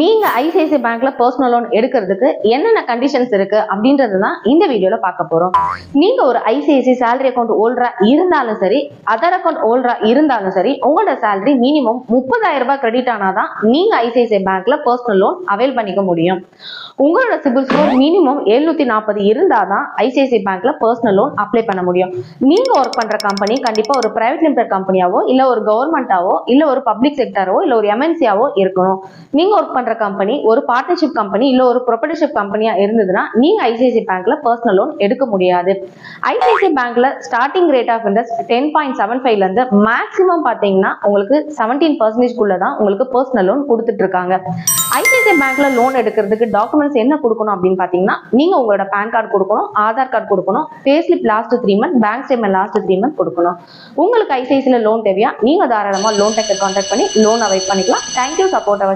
நீங்க ஐசிஐசிஐ பேங்க்ல personal loan எடுக்கிறதுக்கு என்னென்ன கண்டிஷன்ஸ் இருக்கு அப்படின்றது தான் இந்த வீடியோல பார்க்க போறோம். நீங்க ஒரு ஐசிஐசிஐ சேலரி அக்கௌண்ட் ஹோல்டரா இருந்தாலும் சரி, அதர் அக்கௌண்ட் ஹோல்டரா இருந்தாலும் சரி, உங்களோட சேலரி மினிமம் 30,000 ரூபாய் கிரெடிட் ஆனாதான் நீங்க ஐசிஐசிஐ பேங்க்ல பர்சனல் லோன் அவைல் பண்ணிக்க முடியும். உங்களோட சிபில் ஸ்கோர் மினிமம் 740 இருந்தாதான் ஐசிஐசிஐ பேங்க்ல பர்சனல் லோன் அப்ளை பண்ண முடியும். நீங்க ஒர்க் பண்ற கம்பெனி கண்டிப்பா ஒரு பிரைவேட் லிமிடெட் கம்பெனியாவோ, இல்ல ஒரு கவர்மெண்டாவோ, இல்ல ஒரு பப்ளிக் செக்டரோ, இல்ல ஒரு எம்என்சியாவோ இருக்கணும். நீங்க ஒர்க் பண்ற கம்பெனி ஒரு பார்ட்னர்ஷிப் கம்பெனி இல்ல ஒரு ப்ரொப்ரைட்டர்ஷிப் கம்பெனியா இருந்ததுன்னா நீங்க ஐசிஐசிஐ பேங்க்ல பர்சனல் லோன் எடுக்க முடியாது. ஐசிஐசிஐ பேங்க்ல ஸ்டார்டிங் ரேட் ஆஃப் இன்ட்ரெஸ்ட் 10.75 ல இருந்து மேக்ஸிமம் பாத்தீங்கன்னா உங்களுக்கு 17% குள்ள தான் உங்களுக்கு பர்சனல் லோன் கொடுத்துட்டு இருக்காங்க. ஐசிஐசிஐ பேங்க்ல லோன் எடுக்கிறதுக்கு டாக்குமெண்ட்ஸ் என்ன கொடுக்கணும் அப்படின்னு பாத்தீங்கன்னா, நீங்க உங்களோட பேன் கார்டு கொடுக்கணும், ஆதார் கார்டு கொடுக்கணும், pay slip last 3 month, bank statement last 3 month கொடுக்கணும். உங்களுக்கு ஐசிஐசிஐல லோன் தேவையா, நீங்க தாராளமா லோன் டெக்கர் கான்டாக்ட் பண்ணி லோன் அவைல் பண்ணிக்கலாம். தேங்க்யூ சப்போர்ட் அவர்